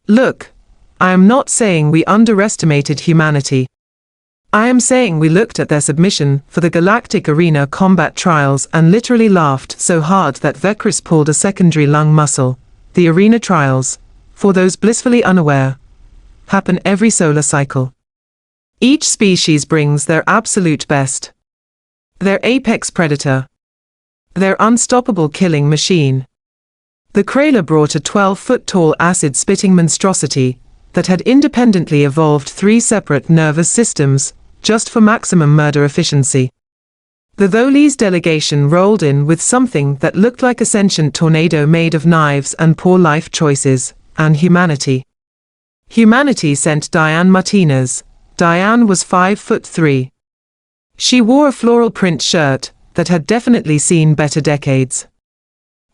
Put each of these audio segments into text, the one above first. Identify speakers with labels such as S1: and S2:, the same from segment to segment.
S1: Look, I am not saying we underestimated humanity. I am saying we looked at their submission for the Galactic Arena combat trials and literally laughed so hard that Vekris pulled a secondary lung muscle. The arena trials, for those blissfully unaware, happen every solar cycle. Each species brings their absolute best. Their apex predator. Their unstoppable killing machine. The Kraelor brought a 12-foot-tall acid-spitting monstrosity that had independently evolved 3 separate nervous systems, just for maximum murder efficiency. The Tholes delegation rolled in with something that looked like a sentient tornado made of knives and poor life choices, and humanity. Humanity sent Diane Martinez. Diane was 5'3". She wore a floral print shirt that had definitely seen better decades.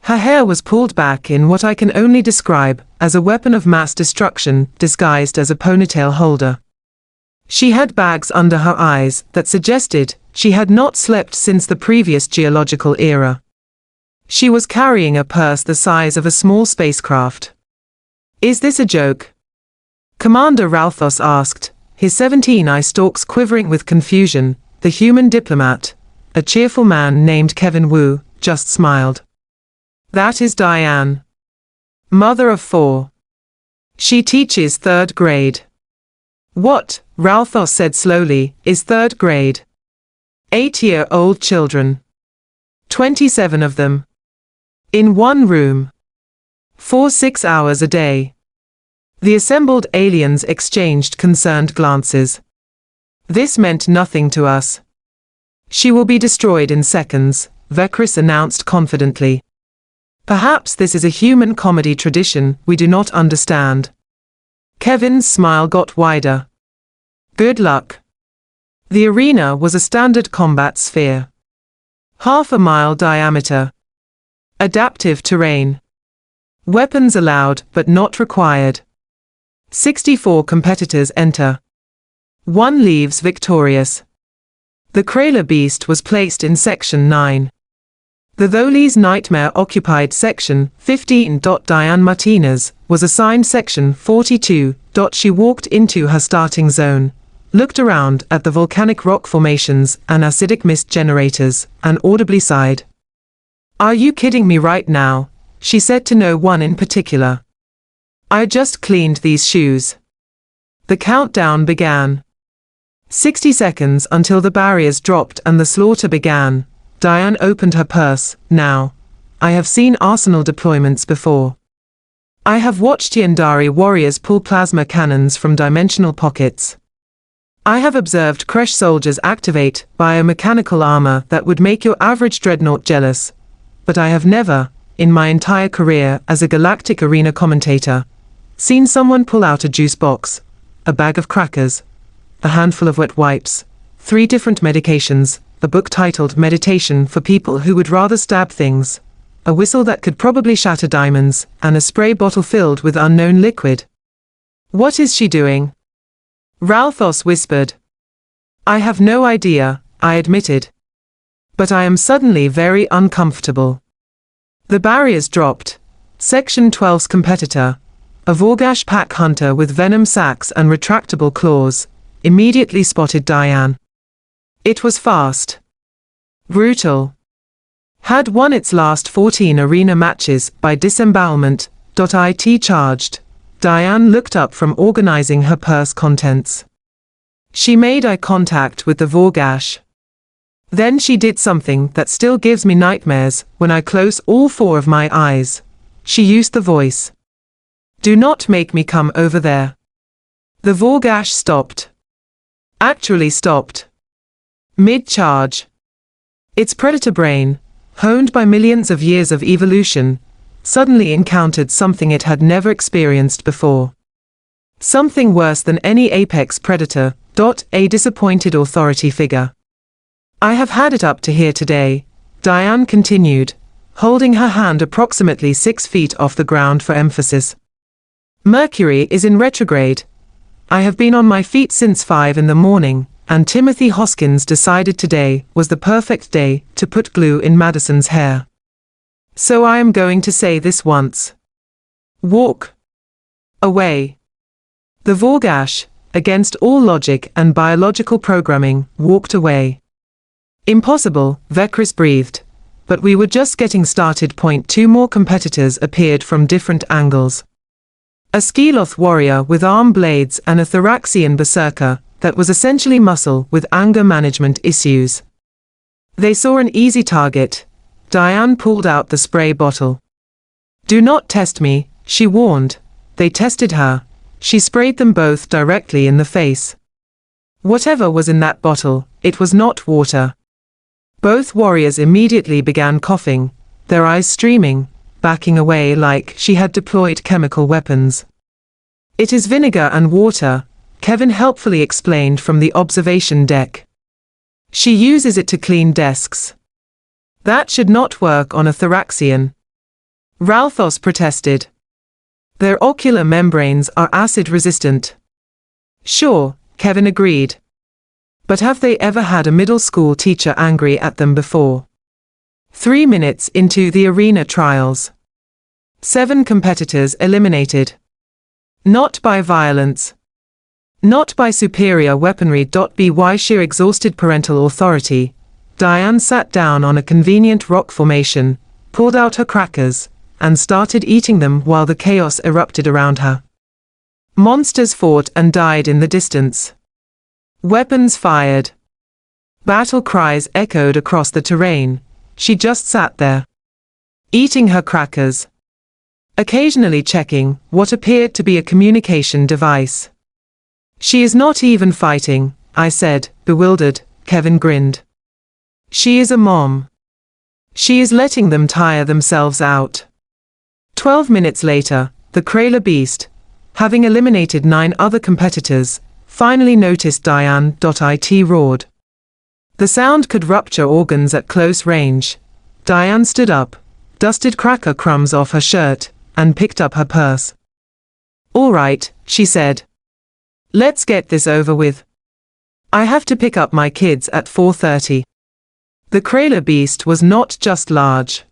S1: Her hair was pulled back in what I can only describe as a weapon of mass destruction disguised as a ponytail holder. She had bags under her eyes that suggested she had not slept since the previous geological era. She was carrying a purse the size of a small spacecraft. "Is this a joke?" Commander Ralphos asked, his 17-eye stalks quivering with confusion. The human diplomat, a cheerful man named Kevin Wu, just smiled. "That is Diane. Mother of 4. She teaches 3rd grade. "What?" Ralphos said slowly, "is 3rd grade?" 8-year-old children. 27 of them. In one room. For 6 hours a day. The assembled aliens exchanged concerned glances. "This meant nothing to us. She will be destroyed in seconds," Vekris announced confidently. "Perhaps this is a human comedy tradition we do not understand." Kevin's smile got wider. "Good luck." The arena was a standard combat sphere. Half a mile diameter. Adaptive terrain. Weapons allowed but not required. 64 competitors enter. 1 leaves victorious. The Kraelor beast was placed in Section 9. The Tholes Nightmare occupied Section 15. Diane Martinez was assigned Section 42. She walked into her starting zone, looked around at the volcanic rock formations and acidic mist generators, and audibly sighed. "Are you kidding me right now?" she said to no one in particular. "I just cleaned these shoes." The countdown began. 60 seconds until the barriers dropped and the slaughter began. Diane opened her purse. "Now, I have seen arsenal deployments before. I have watched Yandari warriors pull plasma cannons from dimensional pockets. I have observed Kresh soldiers activate biomechanical armor that would make your average dreadnought jealous. But I have never, in my entire career as a Galactic Arena commentator, seen someone pull out a juice box, a bag of crackers, a handful of wet wipes, 3 different medications, a book titled Meditation for People Who Would Rather Stab Things, a whistle that could probably shatter diamonds, and a spray bottle filled with unknown liquid. What is she doing?" Ralphos whispered. "I have no idea," I admitted. "But I am suddenly very uncomfortable." The barriers dropped. Section 12's competitor, a Vorgash pack hunter with venom sacs and retractable claws, immediately spotted Diane. It was fast. Brutal. Had won its last 14 arena matches by disembowelment. It charged. Diane looked up from organizing her purse contents. She made eye contact with the Vorgash. Then she did something that still gives me nightmares when I close all 4 of my eyes. She used the voice. "Do not make me come over there." The Vorgash stopped. Actually stopped. Mid-charge. Its predator brain, honed by millions of years of evolution, suddenly encountered something it had never experienced before. Something worse than any apex predator. A disappointed authority figure. "I have had it up to here today," Diane continued, holding her hand approximately 6 feet off the ground for emphasis. "Mercury is in retrograde. I have been on my feet since 5 in the morning, and Timothy Hoskins decided today was the perfect day to put glue in Madison's hair. So I am going to say this once. Walk. Away. The Vorgash, against all logic and biological programming, walked away. Impossible, Vekris breathed. But we were just getting started. Two more competitors appeared from different angles. A Skeloth warrior with arm blades and a Thoraxian berserker that was essentially muscle with anger management issues. They saw an easy target. Diane pulled out the spray bottle. "Do not test me," she warned. They tested her. She sprayed them both directly in the face. Whatever was in that bottle, it was not water. Both warriors immediately began coughing, their eyes streaming, backing away like she had deployed chemical weapons. "It is vinegar and water," Kevin helpfully explained from the observation deck. "She uses it to clean desks." "That should not work on a Thoraxian," Ralphos protested. "Their ocular membranes are acid-resistant." "Sure," Kevin agreed. But have they ever had a middle school teacher angry at them before? 3 minutes into the arena trials. 7 competitors eliminated. Not by violence. Not by superior weaponry. By sheer exhausted parental authority. Diane sat down on a convenient rock formation, pulled out her crackers, and started eating them while the chaos erupted around her. Monsters fought and died in the distance. Weapons fired. Battle cries echoed across the terrain. She just sat there, eating her crackers, occasionally checking what appeared to be a communication device. "She is not even fighting," I said, bewildered. Kevin grinned. "She is a mom. She is letting them tire themselves out." 12 minutes later, the Kraelor beast, having eliminated 9 other competitors, finally noticed Diane. It roared. The sound could rupture organs at close range. Diane stood up, dusted cracker crumbs off her shirt, and picked up her purse. "All right," she said. "Let's get this over with. I have to pick up my kids at 4:30. The Kraelor beast was not just large.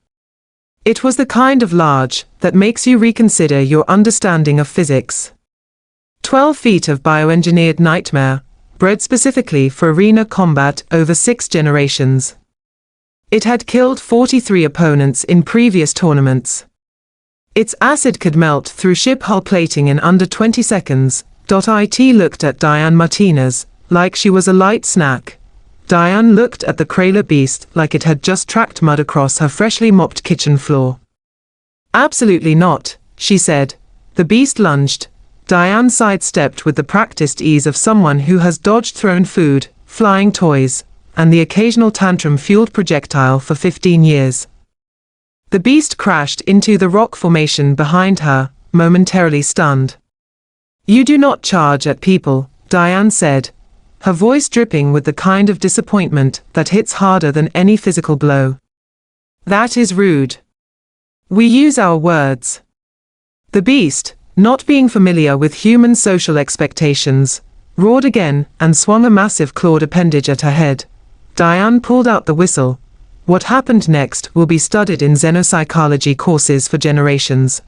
S1: It was the kind of large that makes you reconsider your understanding of physics. 12 feet of bioengineered nightmare, bred specifically for arena combat over 6 generations. It had killed 43 opponents in previous tournaments. Its acid could melt through ship hull plating in under 20 seconds. It looked at Diane Martinez like she was a light snack. Diane looked at the Kraelor beast like it had just tracked mud across her freshly mopped kitchen floor. "Absolutely not," she said. The beast lunged. Diane sidestepped with the practiced ease of someone who has dodged thrown food, flying toys, and the occasional tantrum-fueled projectile for 15 years. The beast crashed into the rock formation behind her, momentarily stunned. "You do not charge at people," Diane said, her voice dripping with the kind of disappointment that hits harder than any physical blow. "That is rude. We use our words." The beast, not being familiar with human social expectations, roared again and swung a massive clawed appendage at her head. Diane pulled out the whistle. What happened next will be studied in xenopsychology courses for generations.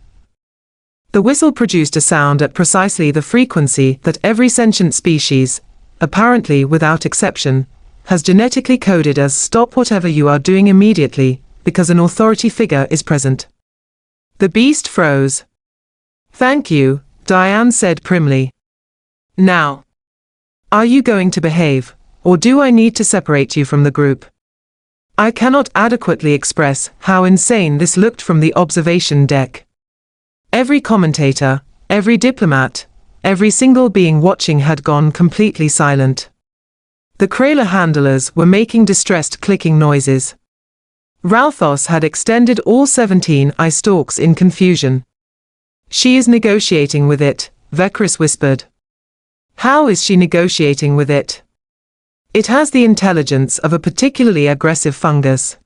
S1: The whistle produced a sound at precisely the frequency that every sentient species, apparently without exception, has genetically coded as "stop whatever you are doing immediately, because an authority figure is present." The beast froze. "Thank you," Diane said primly. "Now, are you going to behave, or do I need to separate you from the group?" I cannot adequately express how insane this looked from the observation deck. Every commentator, every diplomat, every single being watching had gone completely silent. The Kraelor handlers were making distressed clicking noises. Ralphos had extended all 17 eye stalks in confusion. "She is negotiating with it," Vekris whispered. "How is she negotiating with it?" "It has the intelligence of a particularly aggressive fungus."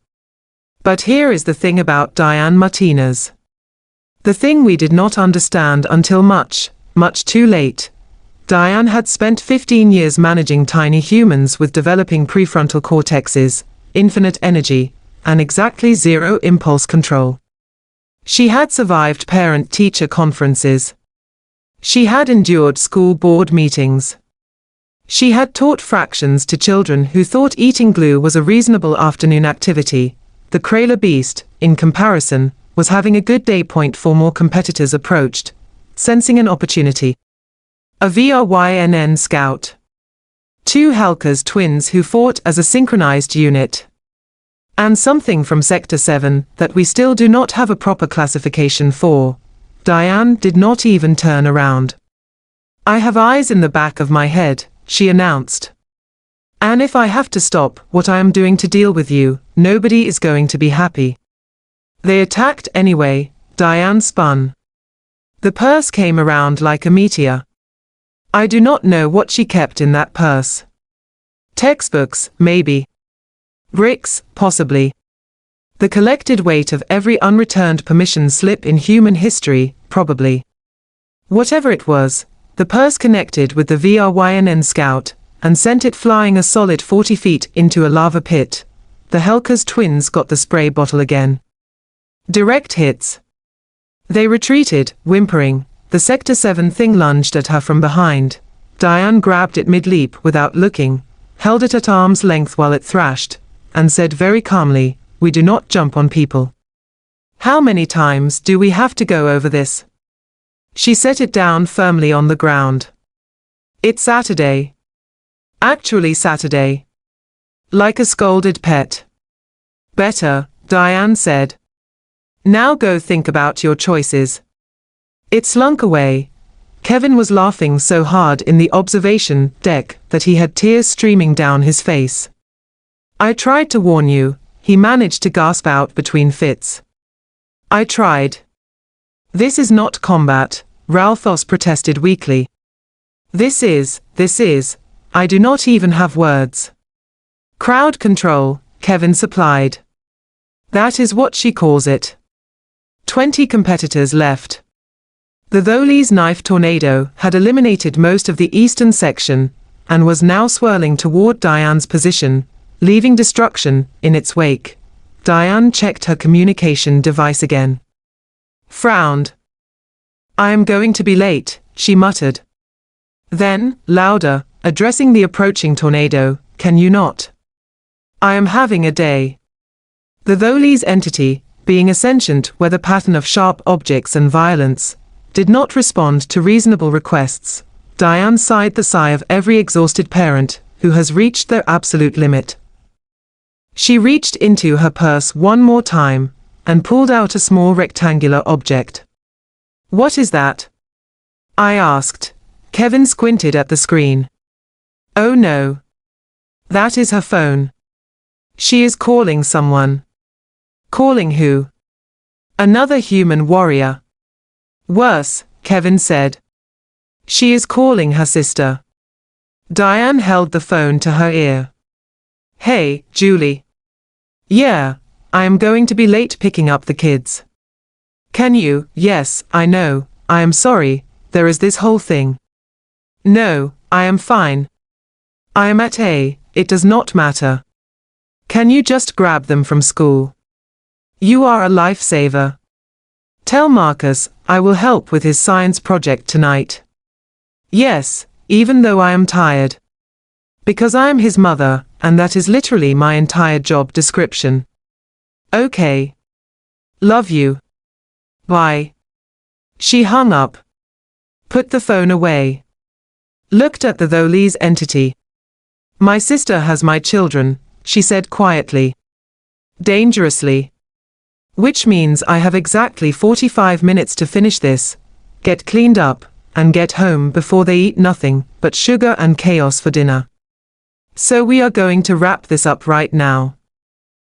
S1: But here is the thing about Diane Martinez. The thing we did not understand until much, much too late. Diane had spent 15 years managing tiny humans with developing prefrontal cortexes, infinite energy, and exactly 0 impulse control. She had survived parent-teacher conferences. She had endured school board meetings. She had taught fractions to children who thought eating glue was a reasonable afternoon activity. The Kraelor beast, in comparison, was having a good day. Four more competitors approached, sensing an opportunity. A VRYNN scout. Two Helkers twins who fought as a synchronized unit. And something from Sector 7 that we still do not have a proper classification for. Diane did not even turn around. I have eyes in the back of my head, she announced. And if I have to stop what I am doing to deal with you, nobody is going to be happy. They attacked anyway, Diane spun. The purse came around like a meteor. I do not know what she kept in that purse. Textbooks, maybe. Bricks, possibly. The collected weight of every unreturned permission slip in human history, probably. Whatever it was, the purse connected with the VRYNN scout, and sent it flying a solid 40 feet into a lava pit. The Helkers twins got the spray bottle again. Direct hits. They retreated, whimpering. The Sector 7 thing lunged at her from behind. Diane grabbed it mid-leap without looking, held it at arm's length while it thrashed, and said very calmly, "We do not jump on people. How many times do we have to go over this?" She set it down firmly on the ground. It's Saturday. Actually Saturday. Like a scolded pet. Better, Diane said. Now go think about your choices. It slunk away. Kevin was laughing so hard in the observation deck that he had tears streaming down his face. I tried to warn you, he managed to gasp out between fits. I tried. This is not combat, Ralphos protested weakly. This is, I do not even have words. Crowd control, Kevin supplied. That is what she calls it. 20 competitors left. The Tholes knife tornado had eliminated most of the eastern section, and was now swirling toward Diane's position, leaving destruction in its wake. Diane checked her communication device again. Frowned. I am going to be late, she muttered. Then, louder, addressing the approaching tornado, can you not? I am having a day. The Tholes entity, being a sentient weather pattern of sharp objects and violence, did not respond to reasonable requests. Diane sighed the sigh of every exhausted parent who has reached their absolute limit. She reached into her purse one more time, and pulled out a small rectangular object. What is that? I asked. Kevin squinted at the screen. Oh no. That is her phone. She is calling someone. Calling who? Another human warrior. Worse, Kevin said. She is calling her sister. Diane held the phone to her ear. Hey, Julie. Yeah, I am going to be late picking up the kids. Can you? Yes, I know, I am sorry, there is this whole thing. No, I am fine. I am at A, it does not matter. Can you just grab them from school? You are a lifesaver. Tell Marcus, I will help with his science project tonight. Yes, even though I am tired. Because I am his mother, and that is literally my entire job description. Okay. Love you. Bye. She hung up. Put the phone away. Looked at the Tholes entity. My sister has my children, she said quietly. Dangerously. Which means I have exactly 45 minutes to finish this, get cleaned up, and get home before they eat nothing but sugar and chaos for dinner. So we are going to wrap this up right now.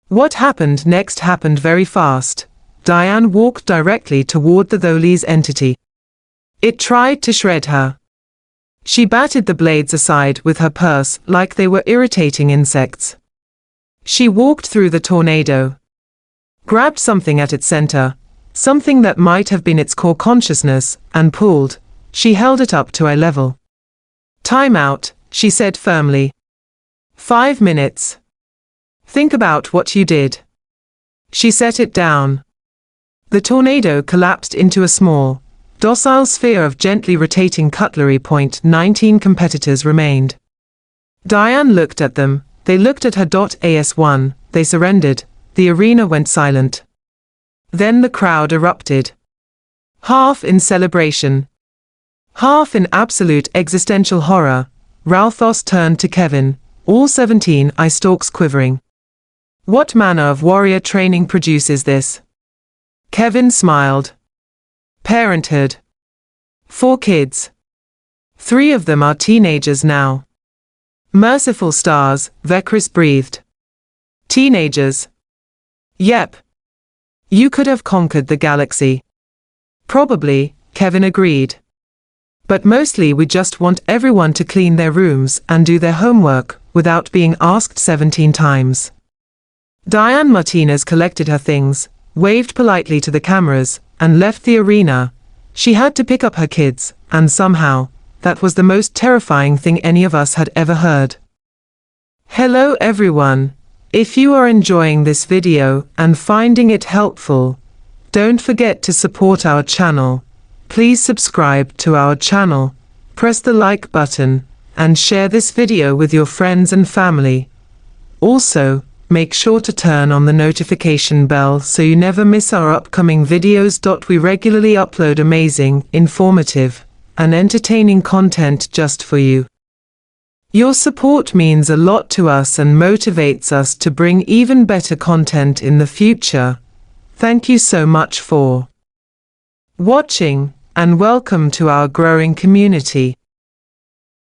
S1: What happened next happened very fast. Diane walked directly toward the Tholes entity. It tried to shred her. She batted the blades aside with her purse like they were irritating insects. She walked through the tornado. Grabbed something at its center, something that might have been its core consciousness, and pulled. She held it up to eye level. Time out, she said firmly. 5 minutes. Think about what you did. She set it down. The tornado collapsed into a small, Docile sphere of gently rotating cutlery. 19 competitors remained. Diane looked at them, they looked at her. As1, they surrendered, the arena went silent. Then the crowd erupted. Half in celebration, half in absolute existential horror. Ralphos turned to Kevin, all 17 eye stalks quivering. What manner of warrior training produces this? Kevin smiled. Parenthood. 4 kids. 3 of them are teenagers now. Merciful stars, Vekris breathed. Teenagers. Yep. You could have conquered the galaxy. Probably, Kevin agreed. But mostly we just want everyone to clean their rooms and do their homework without being asked 17 times. Diane Martinez collected her things, waved politely to the cameras, and left the arena. She had to pick up her kids, and somehow, that was the most terrifying thing any of us had ever heard. Hello everyone. If you are enjoying this video and finding it helpful, don't forget to support our channel. Please subscribe to our channel, press the like button, and share this video with your friends and family. Also, make sure to turn on the notification bell so you never miss our upcoming videos. We regularly upload amazing, informative, and entertaining content just for you. Your support means a lot to us and motivates us to bring even better content in the future. Thank you so much for watching, and welcome to our growing community.